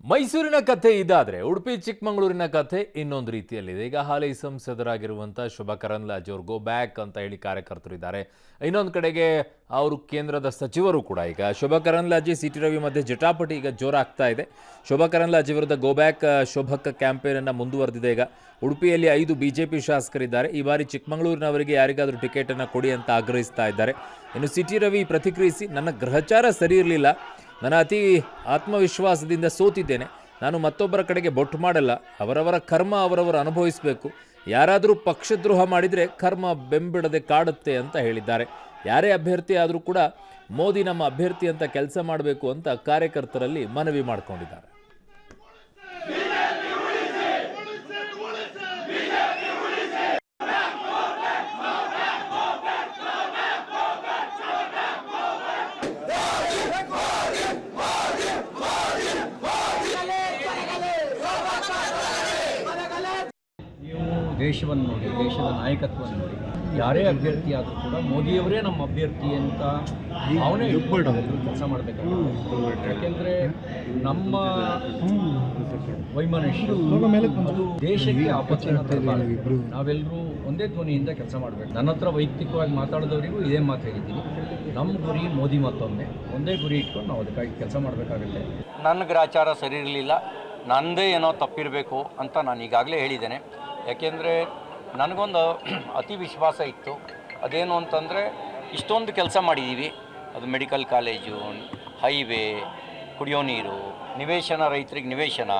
ಮೈಸೂರಿನ ಕಥೆ ಇದಾದರೆ ಉಡುಪಿ ಚಿಕ್ಕಮಗಳೂರಿನ ಕಥೆ ಇನ್ನೊಂದು ರೀತಿಯಲ್ಲಿದೆ. ಈಗ ಹಾಲಿ ಸಂಸದರಾಗಿರುವಂಥ ಶೋಭಾ ಕರಂದ್ಲಾಜೆ ಅವರು ಗೋ ಬ್ಯಾಕ್ ಅಂತ ಹೇಳಿ ಕಾರ್ಯಕರ್ತರು ಇದ್ದಾರೆ. ಇನ್ನೊಂದು ಕಡೆಗೆ ಅವರು ಕೇಂದ್ರದ ಸಚಿವರು ಕೂಡ. ಈಗ ಶೋಭಾ ಕರಂದ್ಲಾಜೆ ಸಿ ಟಿ ರವಿ ಮಧ್ಯೆ ಜಟಾಪಟಿ ಈಗ ಜೋರಾಗ್ತಾ ಇದೆ. ಶೋಭಾ ಕರಂದ್ಲಾಜೆ ವಿರುದ್ಧ ಗೋ ಬ್ಯಾಕ್ ಶೋಭಕ್ ಕ್ಯಾಂಪೇನ್ ಅನ್ನು ಮುಂದುವರೆದಿದೆ. ಈಗ ಉಡುಪಿಯಲ್ಲಿ 5 ಬಿಜೆಪಿ ಶಾಸಕರಿದ್ದಾರೆ. ಈ ಬಾರಿ ಚಿಕ್ಕಮಗಳೂರಿನವರಿಗೆ ಯಾರಿಗಾದರೂ ಟಿಕೆಟ್ ಅನ್ನು ಕೊಡಿ ಅಂತ ಆಗ್ರಹಿಸ್ತಾ ಇದ್ದಾರೆ. ಇನ್ನು ಸಿ ಟಿ ರವಿ ಪ್ರತಿಕ್ರಿಯಿಸಿ, ನನ್ನ ಗ್ರಹಚಾರ ಸರಿ ಇರಲಿಲ್ಲ, ನಾನು ಅತಿ ಆತ್ಮವಿಶ್ವಾಸದಿಂದ ಸೋತಿದ್ದೇನೆ, ನಾನು ಮತ್ತೊಬ್ಬರ ಕಡೆಗೆ ಬೊಟ್ಟು ಮಾಡಲ್ಲ, ಅವರವರ ಕರ್ಮ ಅವರವರು ಅನುಭವಿಸಬೇಕು, ಯಾರಾದರೂ ಪಕ್ಷದ್ರೋಹ ಮಾಡಿದರೆ ಕರ್ಮ ಬೆಂಬಿಡದೆ ಕಾಡುತ್ತೆ ಅಂತ ಹೇಳಿದ್ದಾರೆ. ಯಾರೇ ಅಭ್ಯರ್ಥಿ ಆದರೂ ಕೂಡ ಮೋದಿ ನಮ್ಮ ಅಭ್ಯರ್ಥಿ ಅಂತ ಕೆಲಸ ಮಾಡಬೇಕು ಅಂತ ಕಾರ್ಯಕರ್ತರಲ್ಲಿ ಮನವಿ ಮಾಡಿಕೊಂಡಿದ್ದಾರೆ. ದೇಶವನ್ನು ನೋಡಿ, ದೇಶದ ನಾಯಕತ್ವವನ್ನು ನೋಡಿ, ಯಾರೇ ಅಭ್ಯರ್ಥಿ ಆದರೂ ಕೂಡ ಮೋದಿಯವರೇ ನಮ್ಮ ಅಭ್ಯರ್ಥಿ ಅಂತ ಅವನೇ ಇಟ್ಕೊಂಡು ಕೆಲಸ ಮಾಡಬೇಕಾಗುತ್ತೆ. ಯಾಕೆಂದರೆ ನಮ್ಮ ವೈಮನಸ್ಸು ಅದು ದೇಶಕ್ಕೆ ಆಪತ್ತಿನ ತರಬಾರದು. ನಾವೆಲ್ಲರೂ ಒಂದೇ ಧ್ವನಿಯಿಂದ ಕೆಲಸ ಮಾಡಬೇಕು. ನನ್ನ ಹತ್ರ ವೈಯಕ್ತಿಕವಾಗಿ ಮಾತಾಡಿದವರಿಗೂ ಇದೇ ಮಾತು ಹೇಳಿದ್ದೀನಿ, ನಮ್ಮ ಗುರಿ ಮೋದಿ ಮತ್ತೊಮ್ಮೆ, ಒಂದೇ ಗುರಿ ಇಟ್ಕೊಂಡು ನಾವು ಅದಕ್ಕಾಗಿ ಕೆಲಸ ಮಾಡಬೇಕಾಗುತ್ತೆ. ನನ್ನ ಗ್ರಾಚಾರ ಸರಿ ಇರಲಿಲ್ಲ, ನನ್ನದೇ ಏನೋ ತಪ್ಪಿರಬೇಕು ಅಂತ ನಾನು ಈಗಾಗಲೇ ಹೇಳಿದ್ದೇನೆ. ಯಾಕೆಂದರೆ ನನಗೊಂದು ಅತಿ ವಿಶ್ವಾಸ ಇತ್ತು. ಅದೇನು ಅಂತಂದರೆ, ಇಷ್ಟೊಂದು ಕೆಲಸ ಮಾಡಿದ್ದೀವಿ, ಅದು ಮೆಡಿಕಲ್ ಕಾಲೇಜು, ಹೈವೇ, ಕುಡಿಯೋ ನೀರು, ನಿವೇಶನ, ರೈತರಿಗೆ ನಿವೇಶನ,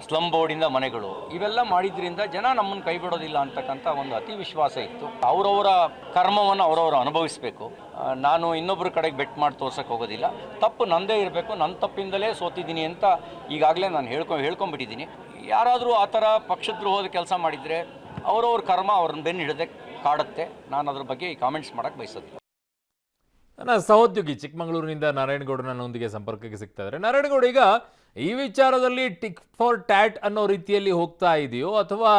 ಸ್ಲಮ್ ಬೋರ್ಡಿಂದ ಮನೆಗಳು, ಇವೆಲ್ಲ ಮಾಡಿದ್ರಿಂದ ಜನ ನಮ್ಮನ್ನು ಕೈ ಬಿಡೋದಿಲ್ಲ ಅಂತಕ್ಕಂಥ ಒಂದು ಅತಿ ವಿಶ್ವಾಸ ಇತ್ತು. ಅವರವರ ಕರ್ಮವನ್ನು ಅವರವರು ಅನುಭವಿಸಬೇಕು. ನಾನು ಇನ್ನೊಬ್ಬರ ಕಡೆಗೆ ಬೆಟ್ ಮಾಡಿ ತೋರ್ಸೋಕ್ಕೆ ಹೋಗೋದಿಲ್ಲ. ತಪ್ಪು ನಂದೇ ಇರಬೇಕು, ನನ್ನ ತಪ್ಪಿಂದಲೇ ಸೋತಿದ್ದೀನಿ ಅಂತ ಈಗಾಗಲೇ ನಾನು ಹೇಳ್ಕೊಂಬಿಟ್ಟಿದ್ದೀನಿ. ಯಾರಾದರೂ ಆ ಥರ ಪಕ್ಷದ್ರೋಹದ ಕೆಲಸ ಮಾಡಿದರೆ ಅವರವ್ರ ಕರ್ಮ ಅವ್ರನ್ನ ಬೆನ್ನು ಹಿಡದೆ ಕಾಡುತ್ತೆ. ನಾನು ಅದ್ರ ಬಗ್ಗೆ ಈ ಕಾಮೆಂಟ್ಸ್ ಮಾಡೋಕ್ಕೆ ಬಯಸೋದಿಲ್ಲ. ನನ್ನ ಸಹೋದ್ಯೋಗಿ ಚಿಕ್ಕಮಗಳೂರಿನಿಂದ ನಾರಾಯಣಗೌಡ ನನ್ನೊಂದಿಗೆ ಸಂಪರ್ಕಕ್ಕೆ ಸಿಗ್ತಾ ಇದ್ದಾರೆ. ನಾರಾಯಣಗೌಡ, ಈಗ ಈ ವಿಚಾರದಲ್ಲಿ ಟಿಕ್ ಫಾರ್ ಟ್ಯಾಟ್ ಅನ್ನೋ ರೀತಿಯಲ್ಲಿ ಹೋಗ್ತಾ ಇದೆಯೋ, ಅಥವಾ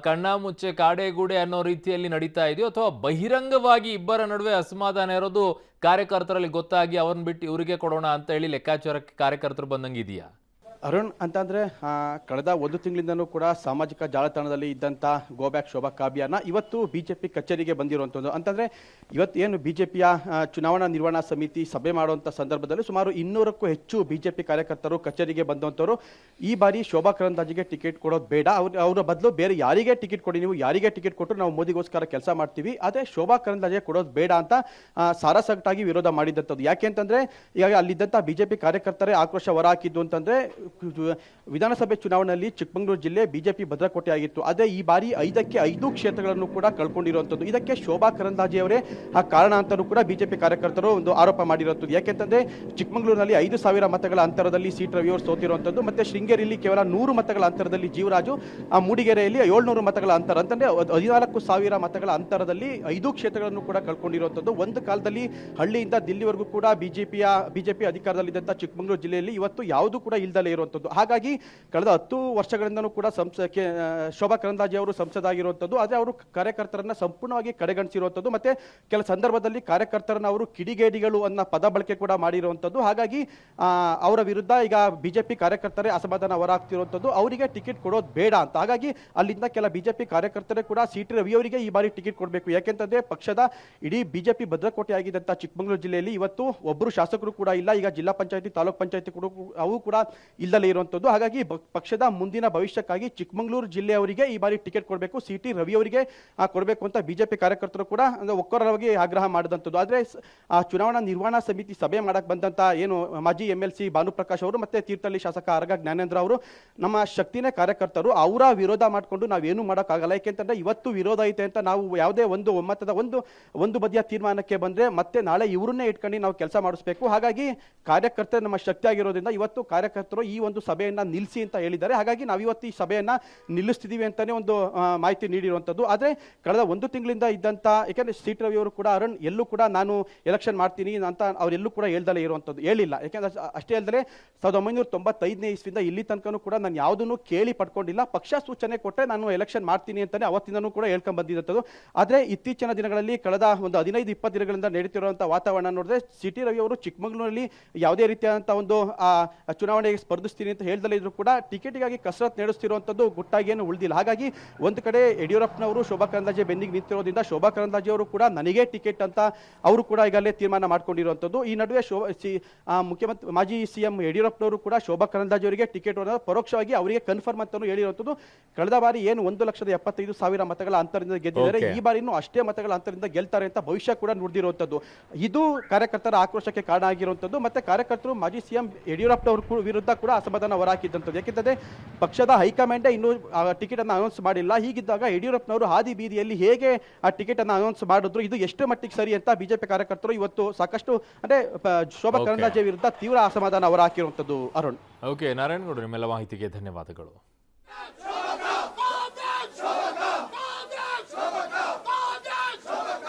ಕಣ್ಣಾಮುಚ್ಚೆ ಕಾಡೆಗೂಡೆ ಅನ್ನೋ ರೀತಿಯಲ್ಲಿ ನಡೀತಾ ಇದೆಯೋ, ಅಥವಾ ಬಹಿರಂಗವಾಗಿ ಇಬ್ಬರ ನಡುವೆ ಅಸಮಾಧಾನ ಇರೋದು ಕಾರ್ಯಕರ್ತರಲ್ಲಿ ಗೊತ್ತಾಗಿ ಅವ್ರನ್ನ ಬಿಟ್ಟು ಇವರಿಗೆ ಕೊಡೋಣ ಅಂತ ಹೇಳಿ ಲೆಕ್ಕಾಚಾರಕ್ಕೆ ಕಾರ್ಯಕರ್ತರು ಬಂದಂಗಿದೆಯಾ? ಅರುಣ್, ಅಂತಂದರೆ ಕಳೆದ 1 ತಿಂಗಳಿಂದನೂ ಕೂಡ ಸಾಮಾಜಿಕ ಜಾಲತಾಣದಲ್ಲಿ ಇದ್ದಂಥ ಗೋಬ್ಯಾಕ್ ಶೋಭಾ ಅಭಿಯಾನ ಇವತ್ತು BJP ಕಚೇರಿಗೆ ಬಂದಿರುವಂಥದ್ದು. ಅಂತಂದರೆ ಇವತ್ತೇನು BJPಯ ಚುನಾವಣಾ ನಿರ್ವಹಣಾ ಸಮಿತಿ ಸಭೆ ಮಾಡುವಂಥ ಸಂದರ್ಭದಲ್ಲಿ ಸುಮಾರು 200ಕ್ಕೂ ಹೆಚ್ಚು BJP ಕಾರ್ಯಕರ್ತರು ಕಚೇರಿಗೆ ಬಂದಂಥವ್ರು ಈ ಬಾರಿ ಶೋಭಾ ಕರಂದ್ಲಾಜೆಗೆ ಟಿಕೆಟ್ ಕೊಡೋದು ಬೇಡ, ಅವರ ಬದಲು ಬೇರೆ ಯಾರಿಗೆ ಟಿಕೆಟ್ ಕೊಡಿ, ನೀವು ಯಾರಿಗೆ ಟಿಕೆಟ್ ಕೊಟ್ಟರು ನಾವು ಮೋದಿಗೋಸ್ಕರ ಕೆಲಸ ಮಾಡ್ತೀವಿ, ಅದೇ ಶೋಭಾ ಕರಂದ್ಲಾಜೆಗೆ ಕೊಡೋದು ಬೇಡ ಅಂತ ಸಾರಾಸಗಟಾಗಿ ವಿರೋಧ ಮಾಡಿದಂಥದ್ದು. ಯಾಕೆ ಅಂತಂದರೆ ಈಗ ಅಲ್ಲಿದ್ದಂಥ BJP ಕಾರ್ಯಕರ್ತರೇ ಆಕ್ರೋಶ ಹೊರಹಾಕಿದ್ದು. ಅಂತಂದರೆ ವಿಧಾನಸಭೆ ಚುನಾವಣೆಯಲ್ಲಿ ಚಿಕ್ಕಮಗಳೂರು ಜಿಲ್ಲೆ BJP ಭದ್ರಕೋಟೆ ಆಗಿತ್ತು. ಅದೇ ಈ ಬಾರಿ 5ಕ್ಕೆ 5 ಕ್ಷೇತ್ರಗಳನ್ನು ಕೂಡ ಕಳ್ಕೊಂಡಿರುವಂಥದ್ದು. ಇದಕ್ಕೆ ಶೋಭಾ ಕರಂದ್ಲಾಜೆ ಅವರೇ ಆ ಕಾರಣ ಅಂತಲೂ ಕೂಡ BJP ಕಾರ್ಯಕರ್ತರು ಒಂದು ಆರೋಪ ಮಾಡಿರುವಂಥದ್ದು. ಯಾಕೆಂತಂದರೆ ಚಿಕ್ಕಮಗಳೂರಿನಲ್ಲಿ 5,000 ಮತಗಳ ಅಂತರದಲ್ಲಿ ಸಿ ಟಿ ರವಿ ಅವರು ಸೋತಿರುವಂಥದ್ದು, ಮತ್ತು ಶೃಂಗೇರಿಯಲ್ಲಿ ಕೇವಲ 100 ಮತಗಳ ಅಂತರದಲ್ಲಿ ಜೀವರಾಜು, ಮೂಡಿಗೆರೆಯಲ್ಲಿ 700 ಮತಗಳ ಅಂತರ, ಅಂತಂದರೆ 14,000 ಮತಗಳ ಅಂತರದಲ್ಲಿ 5 ಕ್ಷೇತ್ರಗಳನ್ನು ಕೂಡ ಕಳ್ಕೊಂಡಿರುವಂಥದ್ದು. ಒಂದು ಕಾಲದಲ್ಲಿ ಹಳ್ಳಿಯಿಂದ ದಿಲ್ಲಿವರೆಗೂ ಕೂಡ BJP ಅಧಿಕಾರದಲ್ಲಿದ್ದಂಥ ಚಿಕ್ಕಮಗಳೂರು ಜಿಲ್ಲೆಯಲ್ಲಿ ಇವತ್ತು ಯಾವುದು ಕೂಡ ಇಲ್ದಲೇ ಇರುವಂಥದ್ದು. ಹಾಗಾಗಿ ಕಳೆದ 10 ವರ್ಷಗಳಿಂದನೂ ಕೂಡ ಶೋಭಾ ಕರಂದ್ಲಾಜೆ ಅವರು ಸಂಸದಾಗಿರುವಂಥದ್ದು. ಆದರೆ ಅವರು ಕಾರ್ಯಕರ್ತರನ್ನ ಸಂಪೂರ್ಣವಾಗಿ ಕಡೆಗಣಿಸಿರುವಂಥದ್ದು, ಮತ್ತೆ ಕೆಲ ಸಂದರ್ಭದಲ್ಲಿ ಕಾರ್ಯಕರ್ತರನ್ನ ಅವರು ಕಿಡಿಗೇಡಿಗಳು ಅನ್ನೋ ಪದ ಬಳಕೆ ಕೂಡ ಮಾಡಿರುವಂಥದ್ದು. ಹಾಗಾಗಿ ಅವರ ವಿರುದ್ಧ ಈಗ BJP ಕಾರ್ಯಕರ್ತರೇ ಅಸಮಾಧಾನ ಹೊರಹಾಗ್ತಿರುವಂಥದ್ದು, ಅವರಿಗೆ ಟಿಕೆಟ್ ಕೊಡೋದು ಬೇಡ ಅಂತ. ಹಾಗಾಗಿ ಅಲ್ಲಿಂದ ಕೆಲ BJP ಕಾರ್ಯಕರ್ತರೇ ಕೂಡ ಸಿ ಟಿ ರವಿ ಅವರಿಗೆ ಈ ಬಾರಿ ಟಿಕೆಟ್ ಕೊಡಬೇಕು. ಯಾಕೆಂತಂದ್ರೆ ಪಕ್ಷದ ಇಡೀ BJP ಭದ್ರಕೋಟೆ ಆಗಿದ್ದಂಥ ಚಿಕ್ಕಮಗಳೂರು ಜಿಲ್ಲೆಯಲ್ಲಿ ಇವತ್ತು ಒಬ್ಬರು ಶಾಸಕರು ಕೂಡ ಇಲ್ಲ. ಈಗ ಜಿಲ್ಲಾ ಪಂಚಾಯತಿ, ತಾಲೂಕ್ ಪಂಚಾಯತಿ ಕೂಡ ಅವು ಕೂಡ ಇಲ್ಲದೆ ಇರುವಂಥದ್ದು. ಹಾಗಾಗಿ ಪಕ್ಷದ ಮುಂದಿನ ಭವಿಷ್ಯಕ್ಕಾಗಿ ಚಿಕ್ಕಮಗಳೂರು ಜಿಲ್ಲೆಯವರಿಗೆ ಈ ಬಾರಿ ಟಿಕೆಟ್ ಕೊಡಬೇಕು, ಸಿ ಟಿ ರವಿ ಅವರಿಗೆ ಕೊಡಬೇಕು ಅಂತ BJP ಕಾರ್ಯಕರ್ತರು ಕೂಡ ಒಕ್ಕೊರವಾಗಿ ಆಗ್ರಹ ಮಾಡಿದಂಥದ್ದು. ಆದರೆ ಚುನಾವಣಾ ನಿರ್ವಹಣಾ ಸಮಿತಿ ಸಭೆ ಮಾಡಕ್ಕೆ ಬಂದಂಥ ಏನು ಮಾಜಿ MLC ಭಾನುಪ್ರಕಾಶ್ ಅವರು ಮತ್ತೆ ತೀರ್ಥಹಳ್ಳಿ ಶಾಸಕ ಆರಗ ಜ್ಞಾನೇಂದ್ರ ಅವರು ನಮ್ಮ ಶಕ್ತಿನೇ ಕಾರ್ಯಕರ್ತರು, ಅವರ ವಿರೋಧ ಮಾಡಿಕೊಂಡು ನಾವೇನು ಮಾಡೋಕ್ಕಾಗಲ್ಲ. ಯಾಕೆಂತಂದ್ರೆ ಇವತ್ತು ವಿರೋಧ ಐತೆ ಅಂತ ನಾವು ಯಾವುದೇ ಒಂದು ಒಮ್ಮತದ ಒಂದು ಬದಿಯ ತೀರ್ಮಾನಕ್ಕೆ ಬಂದರೆ ಮತ್ತೆ ನಾಳೆ ಇವ್ರನ್ನೇ ಇಟ್ಕೊಂಡು ನಾವು ಕೆಲಸ ಮಾಡಿಸ್ಬೇಕು. ಹಾಗಾಗಿ ಕಾರ್ಯಕರ್ತರು ನಮ್ಮ ಶಕ್ತಿ ಆಗಿರೋದ್ರಿಂದ ಇವತ್ತು ಕಾರ್ಯಕರ್ತರು ಈ ಒಂದು ಸಭೆಯನ್ನ ನಿಲ್ಲಿಸಿ ಅಂತ ಹೇಳಿದ್ದಾರೆ. ಹಾಗಾಗಿ ನಾವು ಇವತ್ತು ಈ ಸಭೆಯನ್ನ ನಿಲ್ಲಿಸ್ತಿದ್ದೀವಿ ಅಂತಾನೆ ಒಂದು ಮಾಹಿತಿ ನೀಡಿರುವಂಥದ್ದು. ಆದರೆ ಕಳೆದ 1 ತಿಂಗಳಿಂದ ಇದ್ದಂಥ, ಯಾಕೆಂದರೆ ಸಿ ಟಿ ರವಿ ಅವರು ಕೂಡ ಅರುಣ್ ಎಲ್ಲೂ ಕೂಡ ನಾನು ಎಲೆಕ್ಷನ್ ಮಾಡ್ತೀನಿ ಅಂತ ಅವರೆಲ್ಲೂ ಕೂಡ ಹೇಳ್ದಲೇ ಇರುವಂಥದ್ದು, ಹೇಳಿಲ್ಲ. ಯಾಕೆಂದ್ರೆ ಅಷ್ಟೇ ಅಲ್ಲದೆ 1995ನೇ ಇಸ್ವಿಯಿಂದ ಇಲ್ಲಿ ತನಕನೂ ಕೂಡ ನಾನು ಯಾವುದನ್ನು ಕೇಳಿ ಪಡ್ಕೊಂಡಿಲ್ಲ. ಪಕ್ಷ ಸೂಚನೆ ಕೊಟ್ಟರೆ ನಾನು ಎಲೆಕ್ಷನ್ ಮಾಡ್ತೀನಿ ಅಂತಾನೆ ಅವತ್ತಿನೂ ಕೂಡ ಹೇಳ್ಕೊಂಡು ಬಂದಿದ್ದಂಥದ್ದು. ಆದರೆ ಇತ್ತೀಚಿನ ದಿನಗಳಲ್ಲಿ ಕಳೆದ ಒಂದು 15-20 ದಿನಗಳಿಂದ ನಡೀತಿರುವಂಥ ವಾತಾವರಣ ನೋಡಿದ್ರೆ ಸಿ ಟಿ ರವಿ ಅವರು ಚಿಕ್ಕಮಗಳೂರಲ್ಲಿ ಯಾವುದೇ ರೀತಿಯಾದಂಥ ಒಂದು ಚುನಾವಣೆಗೆ ಸ್ಪರ್ಧಿಸ ಗೆಲ್ಲಿಸ್ತೀನಿ ಅಂತ ಹೇಳ್ದಲೇ ಇದ್ರು ಕೂಡ ಟಿಕೆಟಿಗಾಗಿ ಕಸರತ್ ನಡೆಸ್ತಿರುವಂಥದ್ದು ಗುಟ್ಟಾಗಿ ಏನು ಉಳಿದಿಲ್ಲ. ಹಾಗಾಗಿ ಒಂದು ಕಡೆ ಯಡಿಯೂರಪ್ಪನವರು ಶೋಭಾ ಕರಂದ್ಲಾಜೆ ಬೆನ್ನಿಗೆ ನಿಂತಿರೋದ್ರಿಂದ ಶೋಭಾ ಕರಂದ್ಲಾಜೆ ಅವರು ಕೂಡ ನನಗೆ ಟಿಕೆಟ್ ಅಂತ ಅವರು ಕೂಡ ಈಗಲೇ ತೀರ್ಮಾನ ಮಾಡ್ಕೊಂಡಿರುವಂಥದ್ದು. ಈ ನಡುವೆ ಮುಖ್ಯಮಂತ್ರಿ ಮಾಜಿ ಸಿಎಂ ಯಡಿಯೂರಪ್ಪನವರು ಕೂಡ ಶೋಭಾ ಕರಂದ್ಲಾಜೆ ಅವರಿಗೆ ಟಿಕೆಟ್ ಪರೋಕ್ಷವಾಗಿ ಅವರಿಗೆ ಕನ್ಫರ್ಮ್ ಅಂತ ಹೇಳಿರುವಂಥದ್ದು. ಕಳೆದ ಬಾರಿ ಏನು 1,75,000 ಮತಗಳ ಅಂತರದಿಂದ ಗೆದ್ದಿದ್ದಾರೆ, ಈ ಬಾರಿನೂ ಅಷ್ಟೇ ಮತಗಳ ಅಂತರದಿಂದ ಗೆಲ್ತಾರೆ ಅಂತ ಭವಿಷ್ಯ ಕೂಡ ನುಡಿದಿರುವಂಥದ್ದು. ಇದು ಕಾರ್ಯಕರ್ತರ ಆಕ್ರೋಶಕ್ಕೆ ಕಾರಣ ಆಗಿರುವಂಥದ್ದು. ಮತ್ತೆ ಕಾರ್ಯಕರ್ತರು ಮಾಜಿ ಸಿಎಂ ಯಡಿಯೂರಪ್ಪನವ್ರ ವಿರುದ್ಧ ಕೂಡ ಅಸಮಾಧಾನ ಹೊರಹಾಕಿದ್ದಂಥದ್ದು. ಯಾಕೆಂದರೆ ಪಕ್ಷದ ಹೈಕಮಾಂಡೇ ಇನ್ನೂ ಟಿಕೆಟ್ ಅನ್ನು ಅನೌನ್ಸ್ ಮಾಡಿಲ್ಲ. ಹೀಗಿದ್ದಾಗ ಯಡಿಯೂರಪ್ಪನವರು ಹಾದಿ ಬೀದಿಯಲ್ಲಿ ಹೇಗೆ ಆ ಟಿಕೆಟ್ ಅನ್ನು ಅನೌನ್ಸ್ ಮಾಡಿದ್ರು, ಇದು ಎಷ್ಟು ಮಟ್ಟಿಗೆ ಸರಿ ಅಂತ ಬಿಜೆಪಿ ಕಾರ್ಯಕರ್ತರು ಇವತ್ತು ಸಾಕಷ್ಟು ಅಂದ್ರೆ ಶೋಭಾ ಕರಂದ್ಲಾಜೆ ವಿರುದ್ಧ ತೀವ್ರ ಅಸಮಾಧಾನ ಹೊರಹಾಕಿರುವಂಥದ್ದು. ಅರುಣ್. ಓಕೆ, ನಾರಾಯಣಗೌಡರು, ನಿಮ್ಮೆಲ್ಲ ಮಾಹಿತಿಗೆ ಧನ್ಯವಾದಗಳು.